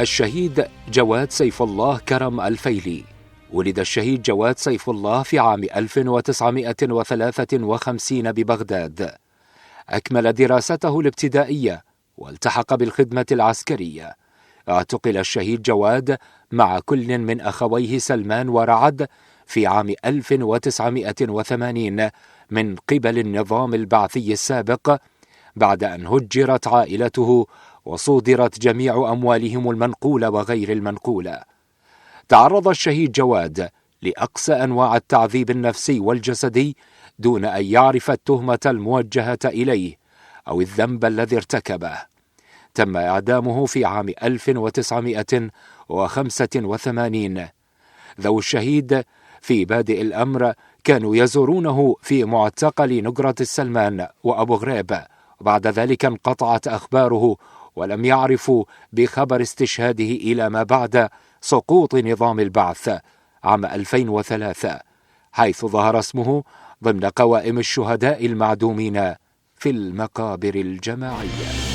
الشهيد جواد سيف الله كرم الفيلي. ولد الشهيد جواد سيف الله في عام 1953 ببغداد. أكمل دراسته الابتدائية والتحق بالخدمة العسكرية. اعتقل الشهيد جواد مع كل من أخويه سلمان ورعد في عام 1980 من قبل النظام البعثي السابق، بعد أن هجرت عائلته وصودرت جميع أموالهم المنقولة وغير المنقولة. تعرض الشهيد جواد لأقصى أنواع التعذيب النفسي والجسدي دون أن يعرف التهمة الموجهة إليه أو الذنب الذي ارتكبه. تم إعدامه في عام 1985. ذوو الشهيد في بادئ الأمر كانوا يزورونه في معتقل نجرة السلمان وأبو غريب، وبعد ذلك انقطعت أخباره ولم يعرفوا بخبر استشهاده إلى ما بعد سقوط نظام البعث عام 2003، حيث ظهر اسمه ضمن قوائم الشهداء المعدومين في المقابر الجماعية.